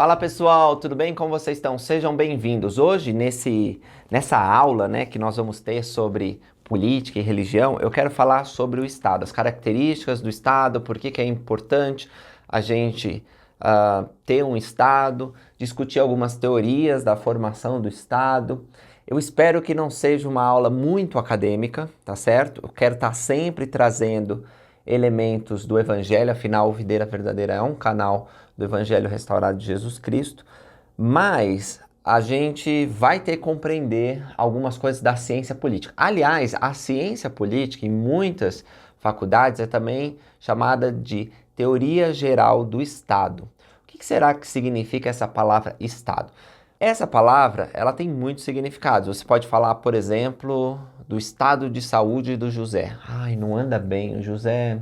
Fala pessoal, tudo bem? Como vocês estão? Sejam bem-vindos. Hoje, nessa aula, que nós vamos ter sobre política e religião, eu quero falar sobre o Estado, as características do Estado, por que é importante a gente ter um Estado, discutir algumas teorias da formação do Estado. Eu espero que não seja uma aula muito acadêmica, tá certo? Eu quero estar sempre trazendo elementos do Evangelho, afinal, o Videira Verdadeira é um canal do Evangelho Restaurado de Jesus Cristo, mas a gente vai ter que compreender algumas coisas da ciência política. Aliás, a ciência política, em muitas faculdades, é também chamada de teoria geral do Estado. O que será que significa essa palavra Estado? Essa palavra, ela tem muitos significados. Você pode falar, por exemplo, do estado de saúde do José. Ai, não anda bem, o José,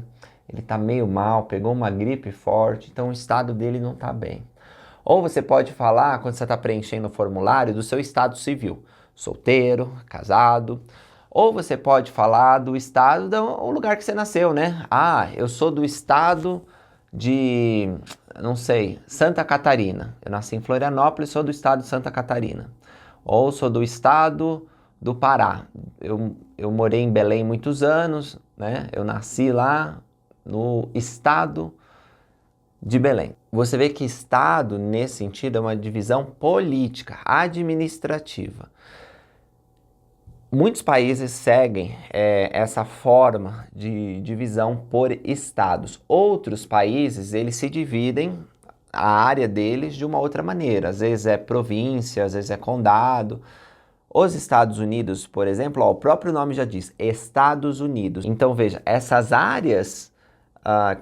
ele tá meio mal, pegou uma gripe forte, então o estado dele não tá bem. Ou você pode falar, quando você está preenchendo o formulário, do seu estado civil, solteiro, casado. Ou você pode falar do estado, do lugar que você nasceu, né? Ah, eu sou do estado de, não sei, Santa Catarina. Eu nasci em Florianópolis, sou do estado de Santa Catarina. Ou sou do estado do Pará. Eu morei em Belém muitos anos, né? Eu nasci lá no estado de Belém. Você vê que estado, nesse sentido, é uma divisão política, administrativa. Muitos países seguem essa forma de divisão por estados. Outros países, eles se dividem a área deles de uma outra maneira. Às vezes é província, às vezes é condado. Os Estados Unidos, por exemplo, o próprio nome já diz, Estados Unidos. Então veja, essas áreas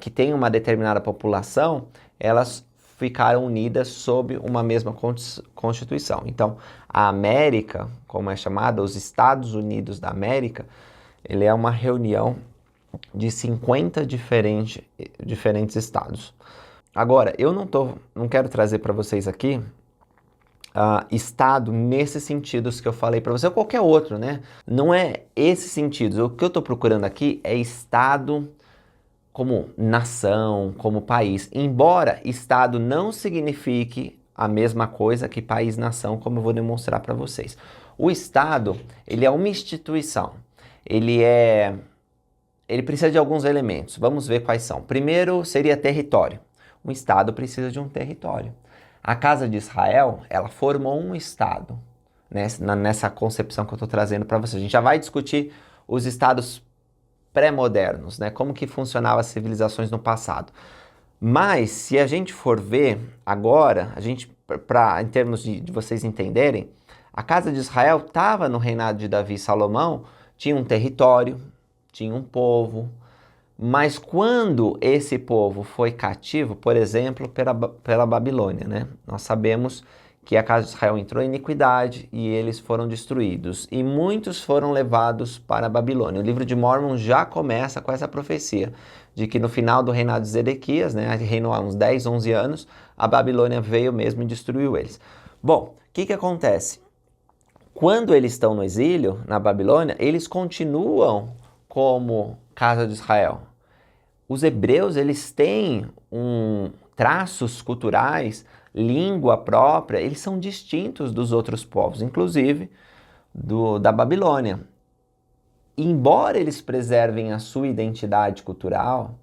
que têm uma determinada população, elas ficaram unidas sob uma mesma Constituição. Então, a América, como é chamada, os Estados Unidos da América, ele é uma reunião de 50 diferentes estados. Agora, eu não quero trazer para vocês aqui estado nesses sentidos que eu falei para você, ou qualquer outro, né? Não é esses sentidos. O que eu estou procurando aqui é estado como nação, como país. Embora Estado não signifique a mesma coisa que país-nação, como eu vou demonstrar para vocês. O Estado, ele é uma instituição. Ele precisa de alguns elementos. Vamos ver quais são. Primeiro seria território. Um Estado precisa de um território. A Casa de Israel, ela formou um Estado, né? Nessa concepção que eu estou trazendo para vocês. A gente já vai discutir os Estados pré-modernos, né? Como que funcionavam as civilizações no passado. Mas, se a gente for ver agora, em termos de vocês entenderem, a Casa de Israel estava no reinado de Davi e Salomão, tinha um território, tinha um povo, mas quando esse povo foi cativo, por exemplo, pela Babilônia, né? Nós sabemos que a casa de Israel entrou em iniquidade e eles foram destruídos. E muitos foram levados para a Babilônia. O livro de Mórmon já começa com essa profecia, de que no final do reinado de Zedequias, né, reinou há uns 10, 11 anos, a Babilônia veio mesmo e destruiu eles. Bom, o que acontece? Quando eles estão no exílio, na Babilônia, eles continuam como casa de Israel. Os hebreus, eles têm traços culturais, língua própria, eles são distintos dos outros povos, inclusive da Babilônia. Embora eles preservem a sua identidade cultural,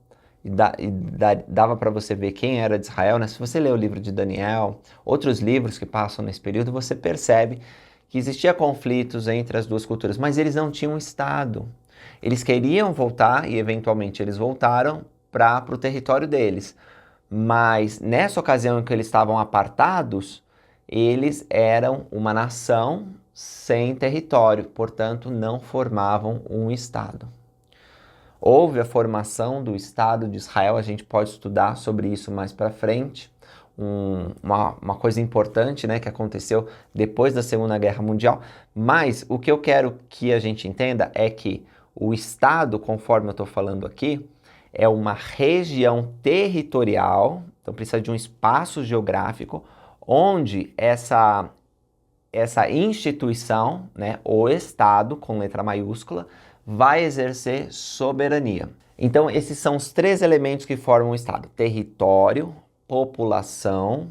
dava para você ver quem era de Israel, né? Se você ler o livro de Daniel, outros livros que passam nesse período, você percebe que existia conflitos entre as duas culturas, mas eles não tinham Estado. Eles queriam voltar, e eventualmente eles voltaram para o território deles. Mas nessa ocasião em que eles estavam apartados, eles eram uma nação sem território, portanto não formavam um Estado. Houve a formação do Estado de Israel, a gente pode estudar sobre isso mais para frente. Uma coisa importante, né, que aconteceu depois da Segunda Guerra Mundial. Mas o que eu quero que a gente entenda é que o Estado, conforme eu estou falando aqui, é uma região territorial, então precisa de um espaço geográfico, onde essa instituição, né, o Estado, com letra maiúscula, vai exercer soberania. Então, esses são os três elementos que formam o Estado: território, população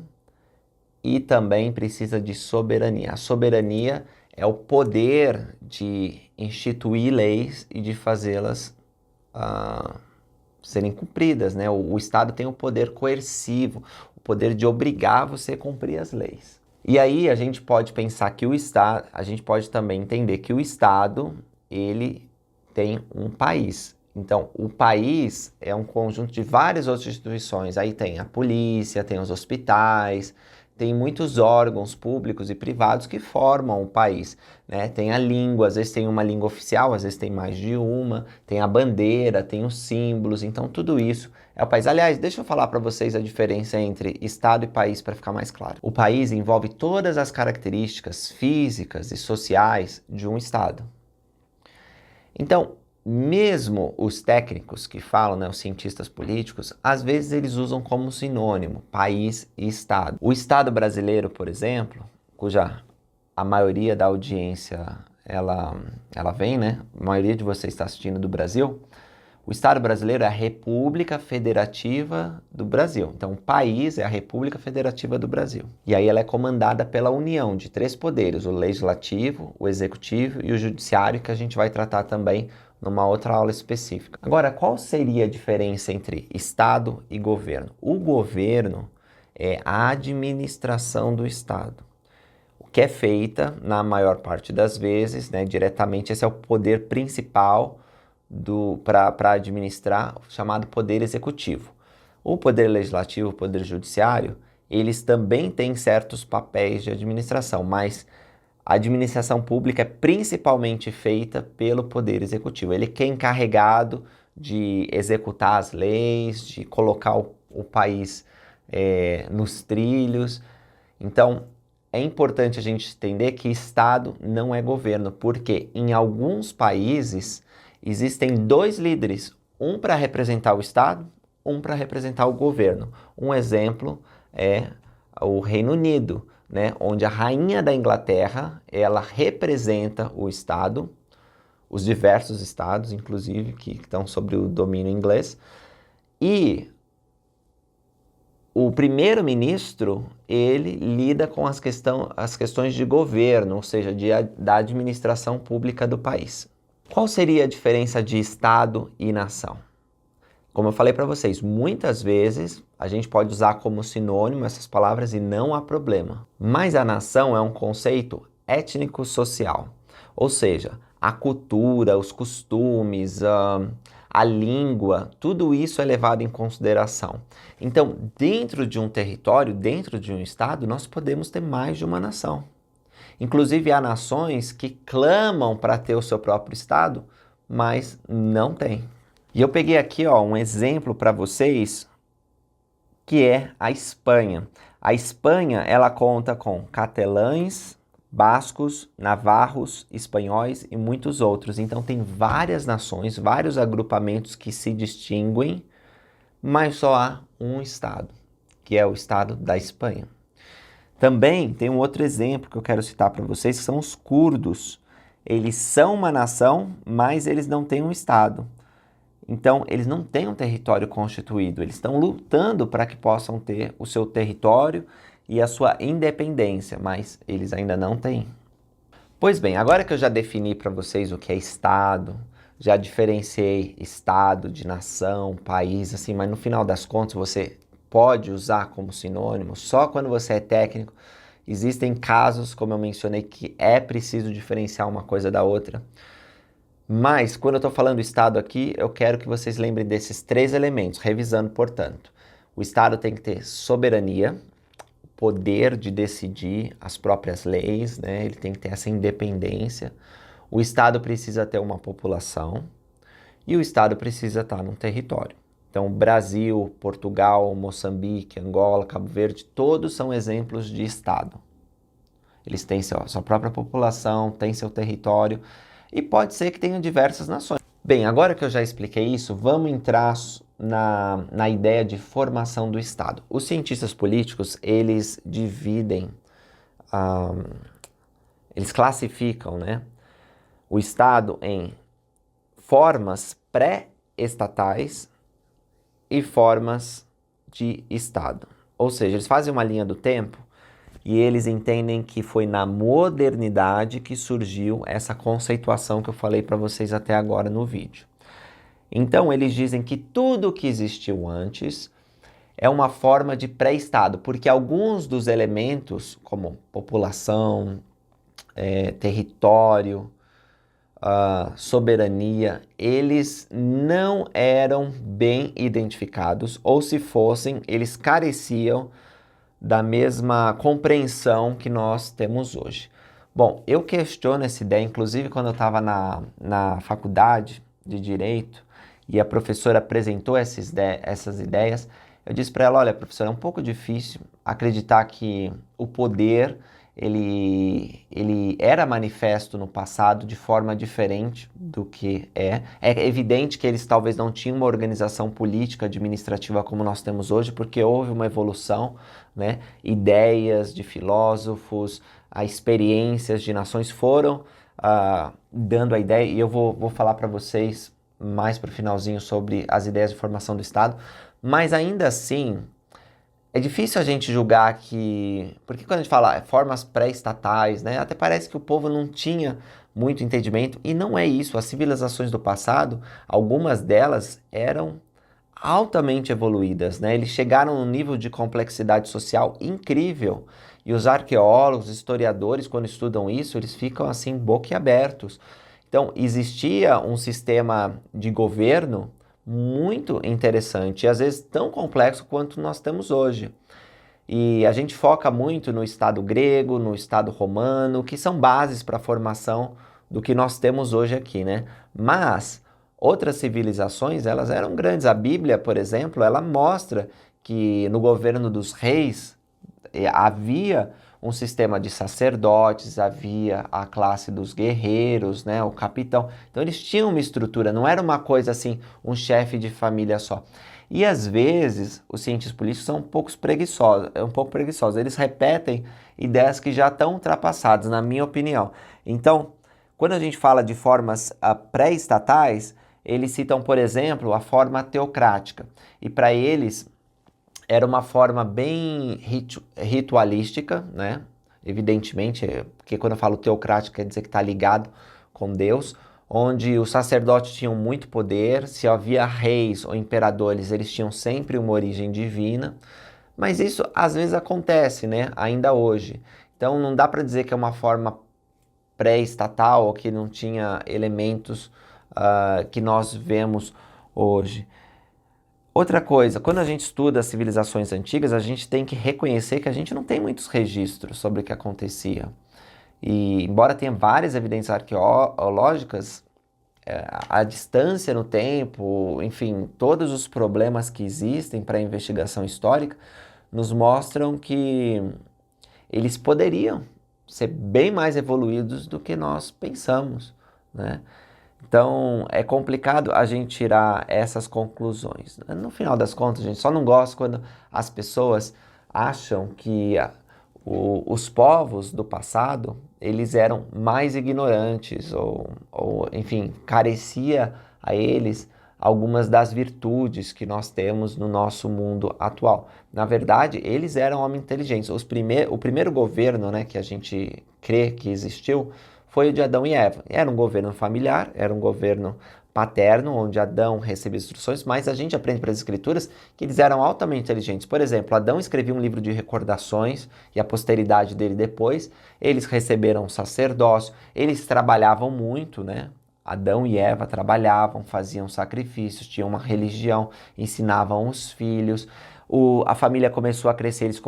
e também precisa de soberania. A soberania é o poder de instituir leis e de fazê-las serem cumpridas, né? O Estado tem o poder coercivo, o poder de obrigar você a cumprir as leis. E aí a gente pode pensar que o Estado, a gente pode também entender que o Estado, ele tem um país. Então, o país é um conjunto de várias outras instituições. Aí tem a polícia, tem os hospitais, tem muitos órgãos públicos e privados que formam o país, né? Tem a língua, às vezes tem uma língua oficial, às vezes tem mais de uma, tem a bandeira, tem os símbolos, então tudo isso é o país. Aliás, deixa eu falar para vocês a diferença entre Estado e país para ficar mais claro. O país envolve todas as características físicas e sociais de um Estado. Então, mesmo os técnicos que falam, né, os cientistas políticos, às vezes eles usam como sinônimo país e Estado. O Estado brasileiro, por exemplo, cuja a maioria da audiência ela vem, né? A maioria de vocês está assistindo do Brasil. O Estado brasileiro é a República Federativa do Brasil. Então, o país é a República Federativa do Brasil. E aí ela é comandada pela união de 3 poderes, o Legislativo, o Executivo e o Judiciário, que a gente vai tratar também numa outra aula específica. Agora, qual seria a diferença entre Estado e governo? O governo é a administração do Estado, o que é feita, na maior parte das vezes, né, diretamente, esse é o poder principal para administrar, chamado poder executivo. O poder legislativo, o poder judiciário, eles também têm certos papéis de administração, mas a administração pública é principalmente feita pelo poder executivo. Ele que é encarregado de executar as leis, de colocar o país nos trilhos. Então, é importante a gente entender que Estado não é governo, porque em alguns países existem 2 líderes, um para representar o Estado, um para representar o governo. Um exemplo é o Reino Unido, né, onde a rainha da Inglaterra, ela representa o Estado, os diversos estados, inclusive, que estão sob o domínio inglês, e o primeiro-ministro, ele lida com as questões de governo, ou seja, da administração pública do país. Qual seria a diferença de Estado e nação? Como eu falei para vocês, muitas vezes a gente pode usar como sinônimo essas palavras e não há problema. Mas a nação é um conceito étnico-social, ou seja, a cultura, os costumes, a língua, tudo isso é levado em consideração. Então, dentro de um território, dentro de um estado, nós podemos ter mais de uma nação. Inclusive, há nações que clamam para ter o seu próprio estado, mas não tem. E eu peguei aqui um exemplo para vocês, que é a Espanha. A Espanha, ela conta com catalães, bascos, navarros, espanhóis e muitos outros. Então tem várias nações, vários agrupamentos que se distinguem, mas só há um estado, que é o estado da Espanha. Também tem um outro exemplo que eu quero citar para vocês, que são os curdos. Eles são uma nação, mas eles não têm um estado. Então, eles não têm um território constituído, eles estão lutando para que possam ter o seu território e a sua independência, mas eles ainda não têm. Pois bem, agora que eu já defini para vocês o que é Estado, já diferenciei Estado de nação, país, assim, mas no final das contas você pode usar como sinônimo só quando você é técnico. Existem casos, como eu mencionei, que é preciso diferenciar uma coisa da outra. Mas, quando eu estou falando Estado aqui, eu quero que vocês lembrem desses 3 elementos, revisando, portanto. O Estado tem que ter soberania, o poder de decidir as próprias leis, né? Ele tem que ter essa independência. O Estado precisa ter uma população e o Estado precisa estar num território. Então, Brasil, Portugal, Moçambique, Angola, Cabo Verde, todos são exemplos de Estado. Eles têm sua própria população, têm seu território, e pode ser que tenham diversas nações. Bem, agora que eu já expliquei isso, vamos entrar na ideia de formação do Estado. Os cientistas políticos, eles dividem, eles classificam, né, o Estado em formas pré-estatais e formas de Estado. Ou seja, eles fazem uma linha do tempo e eles entendem que foi na modernidade que surgiu essa conceituação que eu falei para vocês até agora no vídeo. Então, eles dizem que tudo que existiu antes é uma forma de pré-estado, porque alguns dos elementos, como população, território, soberania, eles não eram bem identificados, ou se fossem, eles careciam da mesma compreensão que nós temos hoje. Bom, eu questiono essa ideia, inclusive quando eu estava na faculdade de Direito e a professora apresentou essas ideias, eu disse para ela, olha, professora, é um pouco difícil acreditar que o poder ele era manifesto no passado de forma diferente do que é. É evidente que eles talvez não tinham uma organização política administrativa como nós temos hoje, porque houve uma evolução, né? Ideias de filósofos, experiências de nações foram dando a ideia, e eu vou falar para vocês mais para o finalzinho sobre as ideias de formação do Estado, mas ainda assim é difícil a gente julgar que... Porque quando a gente fala formas pré-estatais, né? Até parece que o povo não tinha muito entendimento. E não é isso. As civilizações do passado, algumas delas eram altamente evoluídas, né? Eles chegaram num nível de complexidade social incrível. E os arqueólogos, historiadores, quando estudam isso, eles ficam assim boquiabertos. Então, existia um sistema de governo muito interessante e às vezes tão complexo quanto nós temos hoje. E a gente foca muito no Estado grego, no Estado romano, que são bases para a formação do que nós temos hoje aqui, né? Mas outras civilizações, elas eram grandes. A Bíblia, por exemplo, ela mostra que no governo dos reis havia um sistema de sacerdotes, havia a classe dos guerreiros, né, o capitão. Então eles tinham uma estrutura, não era uma coisa assim, um chefe de família só. E às vezes os cientistas políticos são um pouco preguiçosos, eles repetem ideias que já estão ultrapassadas, na minha opinião. Então, quando a gente fala de formas pré-estatais, eles citam, por exemplo, a forma teocrática. E para eles era uma forma bem ritualística, né? Evidentemente, porque quando eu falo teocrático quer dizer que está ligado com Deus, onde os sacerdotes tinham muito poder, se havia reis ou imperadores, eles tinham sempre uma origem divina, mas isso às vezes acontece, né? Ainda hoje. Então não dá para dizer que é uma forma pré-estatal ou que não tinha elementos que nós vemos hoje. Outra coisa, quando a gente estuda as civilizações antigas, a gente tem que reconhecer que a gente não tem muitos registros sobre o que acontecia. E embora tenha várias evidências arqueológicas, a distância no tempo, enfim, todos os problemas que existem para a investigação histórica nos mostram que eles poderiam ser bem mais evoluídos do que nós pensamos, né? Então, é complicado a gente tirar essas conclusões. No final das contas, a gente só não gosta quando as pessoas acham que os povos do passado, eles eram mais ignorantes ou, enfim, carecia a eles algumas das virtudes que nós temos no nosso mundo atual. Na verdade, eles eram homens inteligentes. O primeiro governo, né, que a gente crê que existiu foi o de Adão e Eva. Era um governo familiar, era um governo paterno, onde Adão recebia instruções, mas a gente aprende pelas escrituras que eles eram altamente inteligentes. Por exemplo, Adão escrevia um livro de recordações e a posteridade dele depois, eles receberam sacerdócio, eles trabalhavam muito, né? Adão e Eva trabalhavam, faziam sacrifícios, tinham uma religião, ensinavam os filhos. A família começou a crescer, eles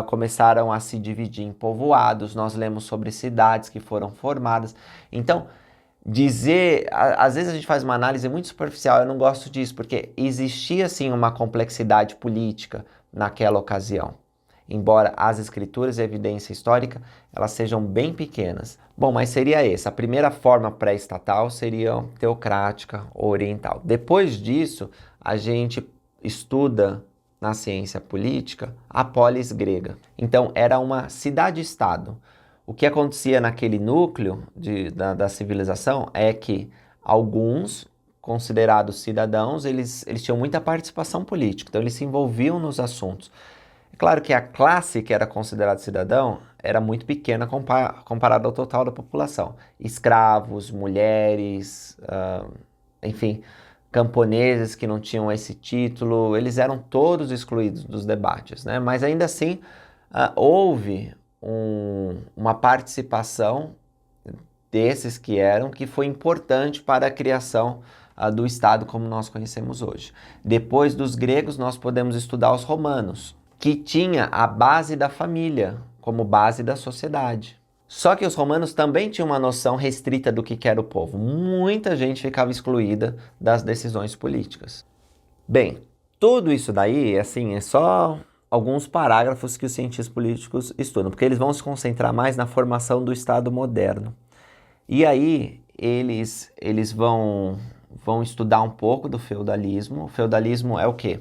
começaram a se dividir em povoados, nós lemos sobre cidades que foram formadas. Então, às vezes a gente faz uma análise muito superficial, eu não gosto disso, porque existia sim uma complexidade política naquela ocasião, embora as escrituras e a evidência histórica, elas sejam bem pequenas. Bom, mas seria essa, a primeira forma pré-estatal seria teocrática ou oriental. Depois disso, a gente estuda na ciência política, a polis grega. Então, era uma cidade-estado. O que acontecia naquele núcleo da civilização é que alguns, considerados cidadãos, eles tinham muita participação política, então eles se envolviam nos assuntos. Claro que a classe que era considerada cidadão era muito pequena comparada ao total da população. Escravos, mulheres, enfim, camponeses que não tinham esse título, eles eram todos excluídos dos debates, né? Mas ainda assim, houve uma participação desses que foi importante para a criação do Estado como nós conhecemos hoje. Depois dos gregos, nós podemos estudar os romanos, que tinha a base da família como base da sociedade. Só que os romanos também tinham uma noção restrita do que era o povo. Muita gente ficava excluída das decisões políticas. Bem, tudo isso daí, assim, é só alguns parágrafos que os cientistas políticos estudam, porque eles vão se concentrar mais na formação do Estado moderno. E aí, eles vão estudar um pouco do feudalismo. O feudalismo é o quê?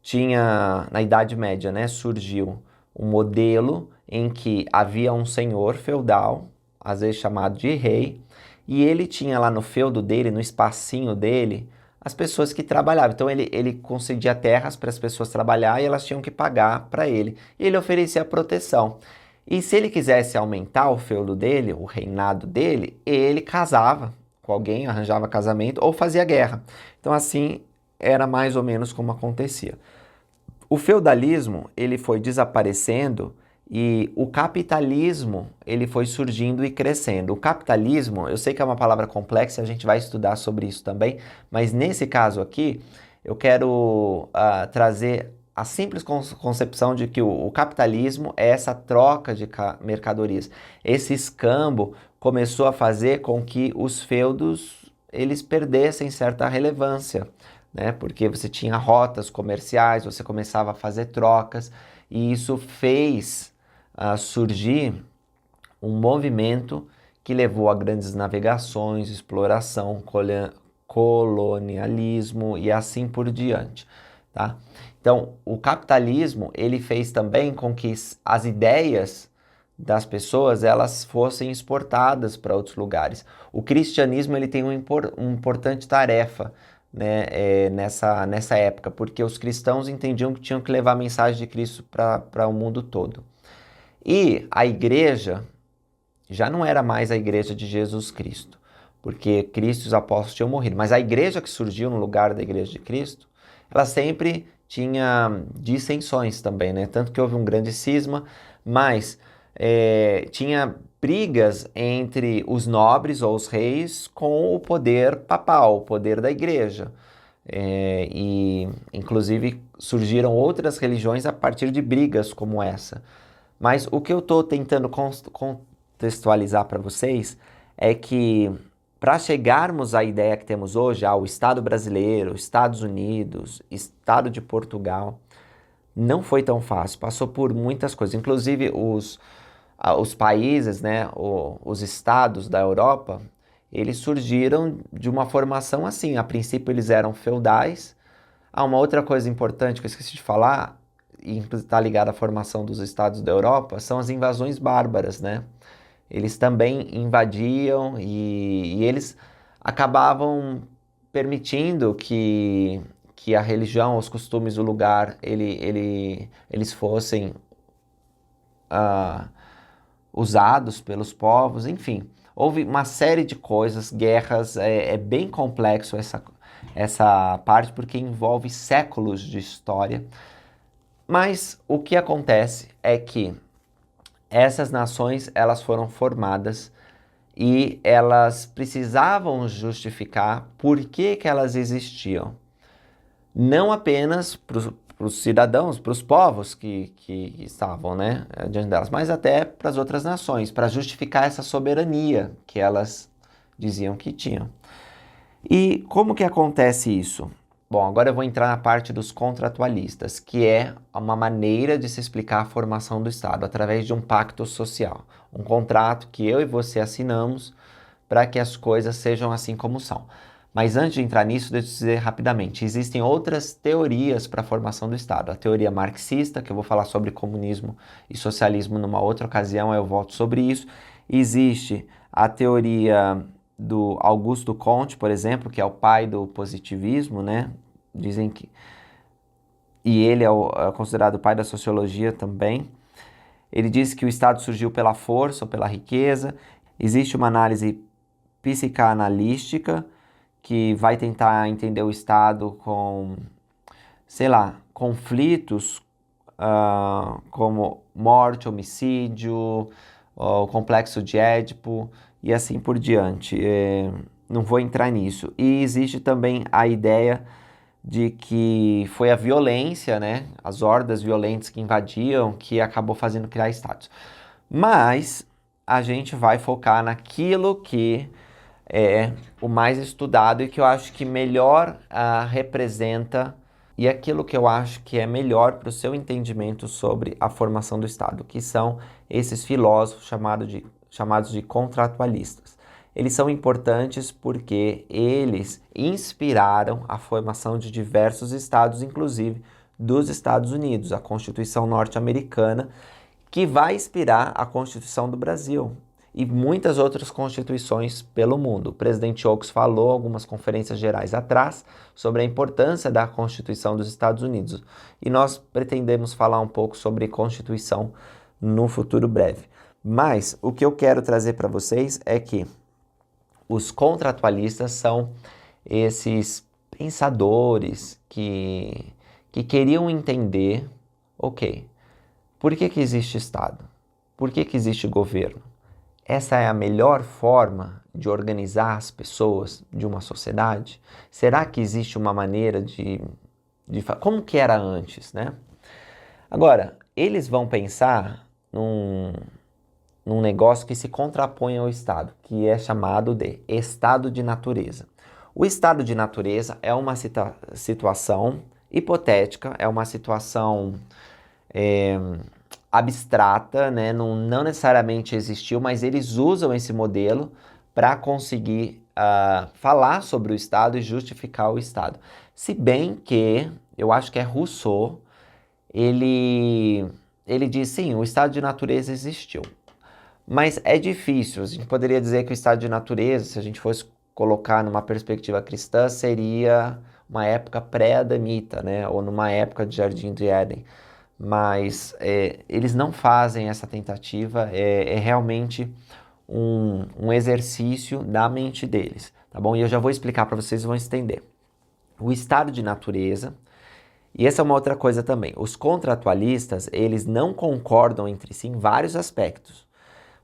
Tinha, na Idade Média, né, surgiu um modelo em que havia um senhor feudal, às vezes chamado de rei, e ele tinha lá no feudo dele, no espacinho dele, as pessoas que trabalhavam. Então ele concedia terras para as pessoas trabalhar e elas tinham que pagar para ele. E ele oferecia proteção. E se ele quisesse aumentar o feudo dele, o reinado dele, ele casava com alguém, arranjava casamento ou fazia guerra. Então assim era mais ou menos como acontecia. O feudalismo, ele foi desaparecendo e o capitalismo, ele foi surgindo e crescendo. O capitalismo, eu sei que é uma palavra complexa, a gente vai estudar sobre isso também, mas nesse caso aqui, eu quero trazer a simples concepção de que o capitalismo é essa troca de mercadorias. Esse escambo começou a fazer com que os feudos, eles perdessem certa relevância, né? Porque você tinha rotas comerciais, você começava a fazer trocas, e isso fez surgir um movimento que levou a grandes navegações, exploração, colonialismo e assim por diante, tá? Então, o capitalismo, ele fez também com que as ideias das pessoas, elas fossem exportadas para outros lugares. O cristianismo, ele tem uma importante tarefa, né, nessa época, porque os cristãos entendiam que tinham que levar a mensagem de Cristo para o mundo todo. E a igreja já não era mais a igreja de Jesus Cristo, porque Cristo e os apóstolos tinham morrido, mas a igreja que surgiu no lugar da igreja de Cristo, ela sempre tinha dissensões também, né? Tanto que houve um grande cisma, mas tinha brigas entre os nobres ou os reis com o poder papal, o poder da igreja. E inclusive surgiram outras religiões a partir de brigas como essa. Mas o que eu estou tentando contextualizar para vocês é que para chegarmos à ideia que temos hoje, ao Estado brasileiro, Estados Unidos, Estado de Portugal, não foi tão fácil, passou por muitas coisas. Inclusive os países, né, os estados da Europa, eles surgiram de uma formação assim. A princípio eles eram feudais. Uma outra coisa importante que eu esqueci de falar, e está ligada à formação dos estados da Europa, são as invasões bárbaras, né? Eles também invadiam e eles acabavam permitindo que a religião, os costumes do lugar, eles fossem usados pelos povos, enfim. Houve uma série de coisas, guerras, é bem complexo essa parte porque envolve séculos de história. Mas o que acontece é que essas nações, elas foram formadas e elas precisavam justificar por que elas existiam. Não apenas para os cidadãos, para os povos que estavam, né, diante delas, mas até para as outras nações, para justificar essa soberania que elas diziam que tinham. E como que acontece isso? Bom, agora eu vou entrar na parte dos contratualistas, que é uma maneira de se explicar a formação do Estado, através de um pacto social. Um contrato que eu e você assinamos para que as coisas sejam assim como são. Mas antes de entrar nisso, deixa eu dizer rapidamente, existem outras teorias para a formação do Estado. A teoria marxista, que eu vou falar sobre comunismo e socialismo numa outra ocasião, eu volto sobre isso. Existe a teoria do Augusto Comte, por exemplo, que é o pai do positivismo, né? Dizem que e ele é considerado o pai da sociologia também. Ele diz que o Estado surgiu pela força ou pela riqueza. Existe uma análise psicanalística que vai tentar entender o Estado com, sei lá, conflitos como morte, homicídio, o complexo de Édipo e assim por diante. Não vou entrar nisso. E existe também a ideia de que foi a violência, né, as hordas violentas que invadiam, que acabou fazendo criar estados. Mas a gente vai focar naquilo que é o mais estudado e que eu acho que melhor representa e aquilo que eu acho que é melhor para o seu entendimento sobre a formação do Estado, que são esses filósofos chamados de contratualistas. Eles são importantes porque eles inspiraram a formação de diversos estados, inclusive dos Estados Unidos, a Constituição norte-americana, que vai inspirar a Constituição do Brasil e muitas outras constituições pelo mundo. O presidente Oaks falou algumas conferências gerais atrás sobre a importância da Constituição dos Estados Unidos e nós pretendemos falar um pouco sobre Constituição no futuro breve. Mas o que eu quero trazer para vocês é que os contratualistas são esses pensadores que queriam entender, ok, por que existe Estado? Por que existe governo? Essa é a melhor forma de organizar as pessoas de uma sociedade? Será que existe uma maneira como que era antes, né? Agora, eles vão pensar num negócio que se contrapõe ao Estado, que é chamado de estado de natureza. O estado de natureza é uma situação hipotética, é uma situação abstrata, né? Não necessariamente existiu, mas eles usam esse modelo para conseguir falar sobre o Estado e justificar o Estado. Se bem que, eu acho que é Rousseau, ele diz, sim, o estado de natureza existiu. Mas é difícil, a gente poderia dizer que o estado de natureza, se a gente fosse colocar numa perspectiva cristã, seria uma época pré-adamita, né? Ou numa época de Jardim de Éden. Mas eles não fazem essa tentativa, é realmente um exercício da mente deles, tá bom? E eu já vou explicar para vocês, vão entender. O estado de natureza, e essa é uma outra coisa também, os contratualistas, eles não concordam entre si em vários aspectos.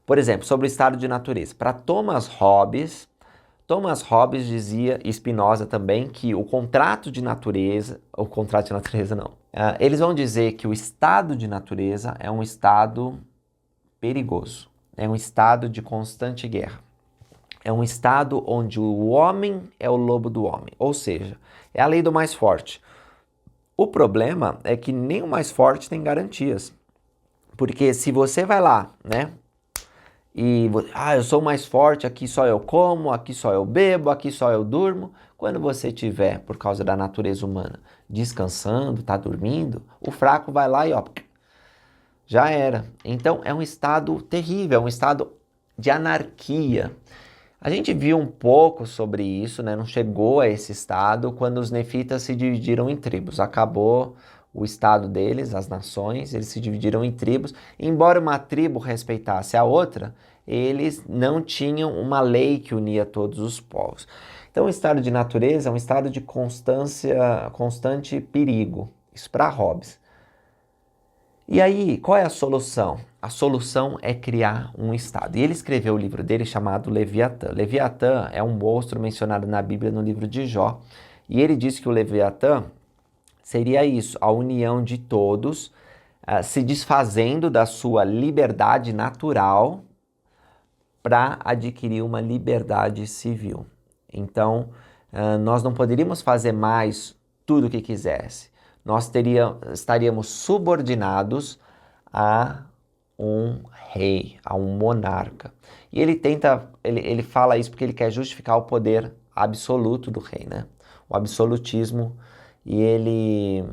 Por exemplo, sobre o estado de natureza. Para Thomas Hobbes dizia, e Spinoza também, que o contrato de natureza não, eles vão dizer que o estado de natureza é um estado perigoso, é um estado de constante guerra, é um estado onde o homem é o lobo do homem, ou seja, é a lei do mais forte. O problema é que nem o mais forte tem garantias, porque se você vai lá, né, eu sou mais forte, aqui só eu como, aqui só eu bebo, aqui só eu durmo. Quando você tiver, por causa da natureza humana, descansando, tá dormindo, o fraco vai lá e já era. Então é um estado terrível, é um estado de anarquia. A gente viu um pouco sobre isso, né? Não chegou a esse estado quando os nefitas se dividiram em tribos. Acabou o estado deles, as nações, eles se dividiram em tribos. Embora uma tribo respeitasse a outra, eles não tinham uma lei que unia todos os povos. Então, o estado de natureza é um estado de constante perigo. Isso para Hobbes. E aí, qual é a solução? A solução é criar um estado. E ele escreveu o livro dele chamado Leviatã. Leviatã é um monstro mencionado na Bíblia no livro de Jó. E ele diz que o Leviatã seria isso, a união de todos, se desfazendo da sua liberdade natural para adquirir uma liberdade civil. Então, nós não poderíamos fazer mais tudo o que quisesse. Nós estaríamos subordinados a um rei, a um monarca. E ele fala isso porque ele quer justificar o poder absoluto do rei, né? O absolutismo. E ele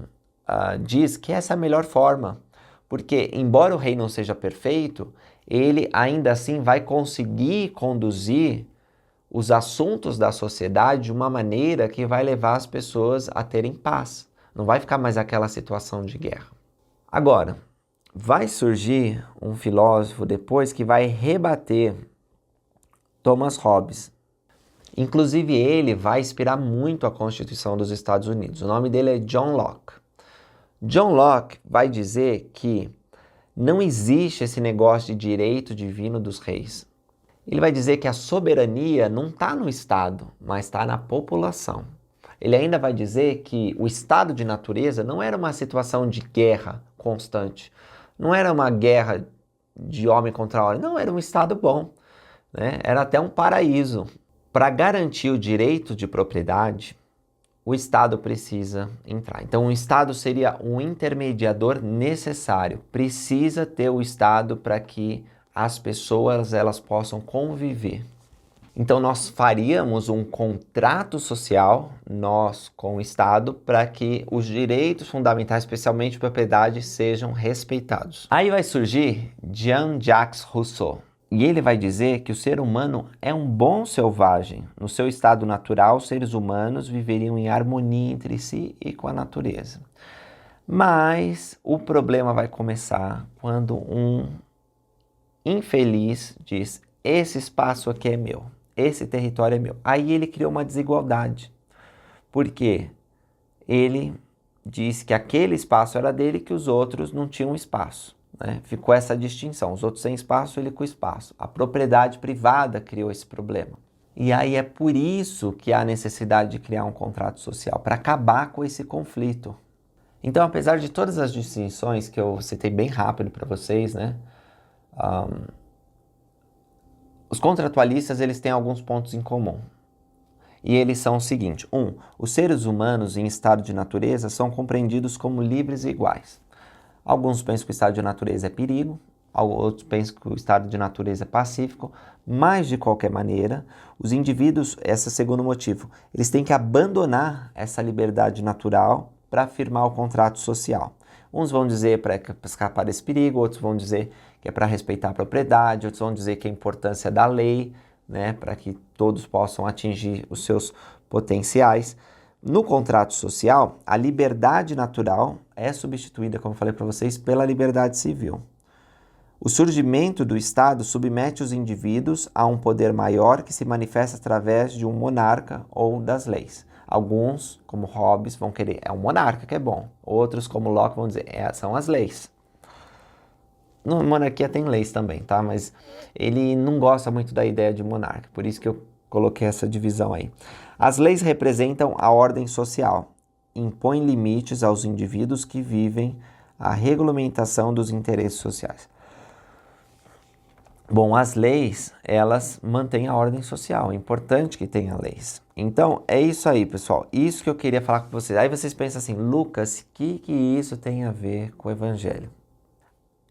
diz que essa é a melhor forma, porque embora o rei não seja perfeito, ele ainda assim vai conseguir conduzir os assuntos da sociedade de uma maneira que vai levar as pessoas a terem paz. Não vai ficar mais aquela situação de guerra. Agora, vai surgir um filósofo depois que vai rebater Thomas Hobbes. Inclusive ele vai inspirar muito a Constituição dos Estados Unidos. O nome dele é John Locke. John Locke vai dizer que não existe esse negócio de direito divino dos reis. Ele vai dizer que a soberania não está no Estado, mas está na população. Ele ainda vai dizer que o estado de natureza não era uma situação de guerra constante. Não era uma guerra de homem contra homem. Não, era um estado bom, né? Era até um paraíso. Para garantir o direito de propriedade, o Estado precisa entrar. Então, o Estado seria um intermediador necessário. Precisa ter o Estado para que as pessoas elas possam conviver. Então, nós faríamos um contrato social, nós com o Estado, para que os direitos fundamentais, especialmente propriedade, sejam respeitados. Aí vai surgir Jean-Jacques Rousseau. E ele vai dizer que o ser humano é um bom selvagem. No seu estado natural, os seres humanos viveriam em harmonia entre si e com a natureza. Mas o problema vai começar quando um infeliz diz: esse espaço aqui é meu, esse território é meu. Aí ele criou uma desigualdade. Porque ele disse que aquele espaço era dele e que os outros não tinham espaço. Né? Ficou essa distinção, os outros sem espaço, ele com espaço. A propriedade privada criou esse problema. E aí é por isso que há necessidade de criar um contrato social, para acabar com esse conflito. Então, apesar de todas as distinções que eu citei bem rápido para vocês, né? Os contratualistas eles têm alguns pontos em comum. E eles são o seguinte: os seres humanos em estado de natureza são compreendidos como livres e iguais. Alguns pensam que o estado de natureza é perigo, outros pensam que o estado de natureza é pacífico, mas de qualquer maneira, os indivíduos, esse é o segundo motivo, eles têm que abandonar essa liberdade natural para firmar o contrato social. Uns vão dizer para escapar desse perigo, outros vão dizer que é para respeitar a propriedade, outros vão dizer que é a importância da lei, né, para que todos possam atingir os seus potenciais. No contrato social, a liberdade natural é substituída, como eu falei para vocês, pela liberdade civil. O surgimento do Estado submete os indivíduos a um poder maior que se manifesta através de um monarca ou das leis. Alguns, como Hobbes, vão querer, é um monarca que é bom. Outros, como Locke, vão dizer, são as leis. Na monarquia tem leis também, tá? Mas ele não gosta muito da ideia de monarca, por isso que eu coloquei essa divisão aí. As leis representam a ordem social, impõem limites aos indivíduos que vivem a regulamentação dos interesses sociais. Bom, as leis, elas mantêm a ordem social, é importante que tenha leis. Então, é isso aí, pessoal, isso que eu queria falar com vocês. Aí vocês pensam assim, Lucas, o que isso tem a ver com o Evangelho?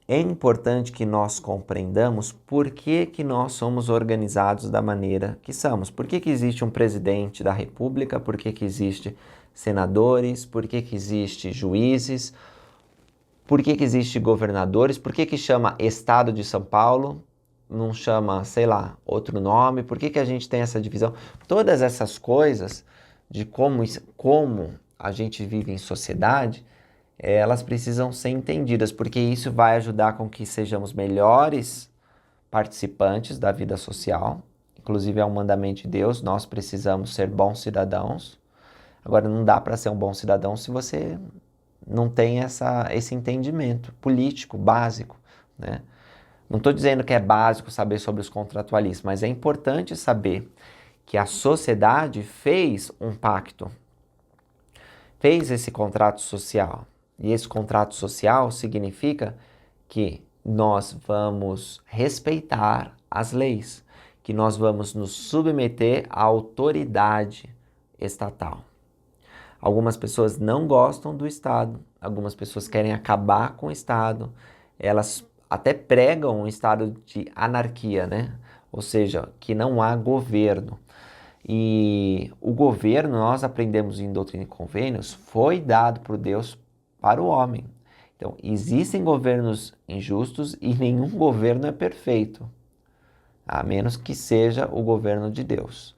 É importante que nós compreendamos por que nós somos organizados da maneira que somos. Por que existe um presidente da República, por que existe senadores, por que existe juízes, por que existe governadores, por que chama Estado de São Paulo, não chama, sei lá, outro nome, por que a gente tem essa divisão? Todas essas coisas de como a gente vive em sociedade, elas precisam ser entendidas, porque isso vai ajudar com que sejamos melhores participantes da vida social. Inclusive é um mandamento de Deus, nós precisamos ser bons cidadãos. Agora não dá para ser um bom cidadão se você não tem esse entendimento político básico, né? Não estou dizendo que é básico saber sobre os contratualistas, mas é importante saber que a sociedade fez um pacto, fez esse contrato social. E esse contrato social significa que nós vamos respeitar as leis, que nós vamos nos submeter à autoridade estatal. Algumas pessoas não gostam do Estado, algumas pessoas querem acabar com o Estado, elas até pregam um estado de anarquia, né? Ou seja, que não há governo. E o governo, nós aprendemos em Doutrina e Convênios, foi dado por Deus para o homem. Então, existem governos injustos e nenhum governo é perfeito, a menos que seja o governo de Deus.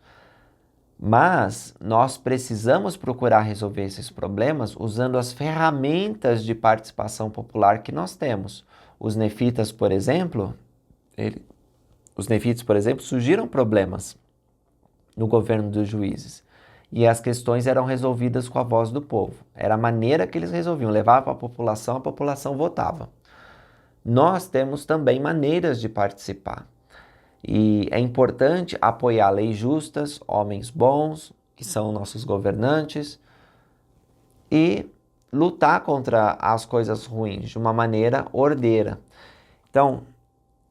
Mas nós precisamos procurar resolver esses problemas usando as ferramentas de participação popular que nós temos. Os nefitas, por exemplo, surgiram problemas no governo dos juízes. E as questões eram resolvidas com a voz do povo. Era a maneira que eles resolviam. Levavam a população votava. Nós temos também maneiras de participar. E é importante apoiar leis justas, homens bons, que são nossos governantes, e lutar contra as coisas ruins de uma maneira ordeira. Então,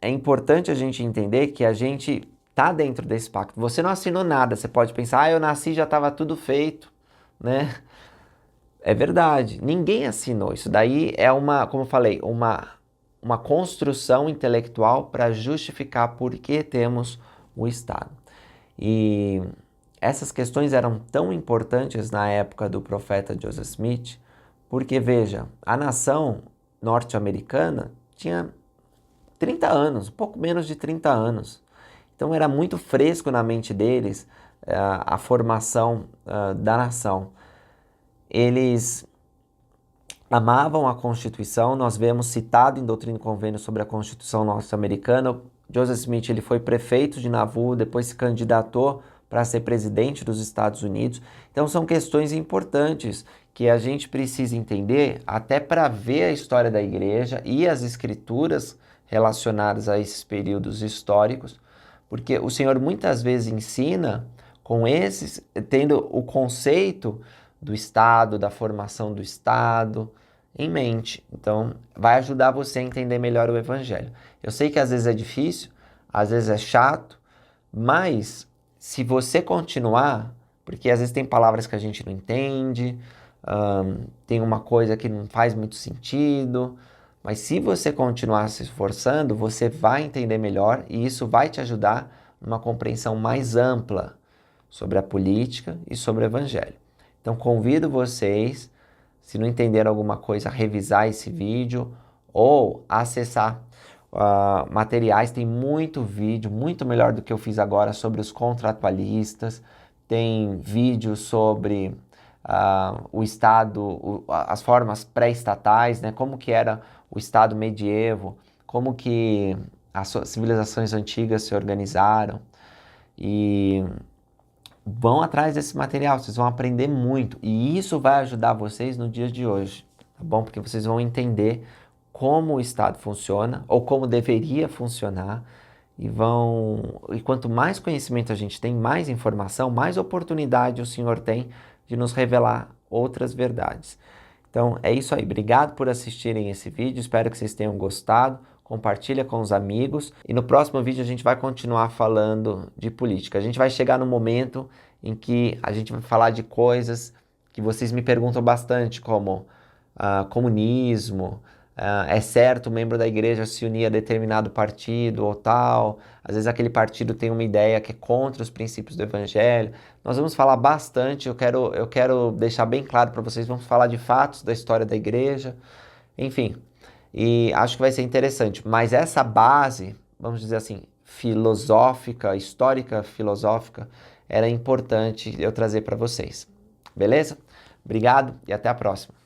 é importante a gente entender que a gente está dentro desse pacto. Você não assinou nada, você pode pensar, eu nasci, já estava tudo feito, né? É verdade, ninguém assinou. Isso daí é como eu falei, uma construção intelectual para justificar por que temos o Estado. E essas questões eram tão importantes na época do profeta Joseph Smith, porque, veja, a nação norte-americana tinha 30 anos, um pouco menos de 30 anos. Então era muito fresco na mente deles a formação da nação. Eles amavam a Constituição, nós vemos citado em Doutrina e Convênio sobre a Constituição norte-americana. Joseph Smith ele foi prefeito de Nauvoo, depois se candidatou para ser presidente dos Estados Unidos. Então são questões importantes que a gente precisa entender até para ver a história da igreja e as escrituras relacionadas a esses períodos históricos, porque o Senhor muitas vezes ensina tendo o conceito do Estado, da formação do Estado em mente. Então, vai ajudar você a entender melhor o Evangelho. Eu sei que às vezes é difícil, às vezes é chato, mas se você continuar, porque às vezes tem palavras que a gente não entende, tem uma coisa que não faz muito sentido, mas se você continuar se esforçando, você vai entender melhor e isso vai te ajudar numa compreensão mais ampla sobre a política e sobre o Evangelho. Então convido vocês, se não entenderam alguma coisa, a revisar esse vídeo ou acessar materiais. Tem muito vídeo, muito melhor do que eu fiz agora, sobre os contratualistas. Tem vídeo sobre o Estado, as formas pré-estatais, né? Como que era o Estado medievo, como que as civilizações antigas se organizaram. E vão atrás desse material, vocês vão aprender muito. E isso vai ajudar vocês no dia de hoje, tá bom? Porque vocês vão entender como o Estado funciona, ou como deveria funcionar, e quanto mais conhecimento a gente tem, mais informação, mais oportunidade o Senhor tem de nos revelar outras verdades. Então é isso aí, obrigado por assistirem esse vídeo, espero que vocês tenham gostado, compartilha com os amigos e no próximo vídeo a gente vai continuar falando de política. A gente vai chegar no momento em que a gente vai falar de coisas que vocês me perguntam bastante, como comunismo, é certo o membro da igreja se unir a determinado partido ou tal, às vezes aquele partido tem uma ideia que é contra os princípios do evangelho. Nós vamos falar bastante, eu quero deixar bem claro para vocês, vamos falar de fatos da história da igreja, enfim, e acho que vai ser interessante, mas essa base, vamos dizer assim, filosófica, histórica filosófica, era importante eu trazer para vocês, beleza? Obrigado e até a próxima.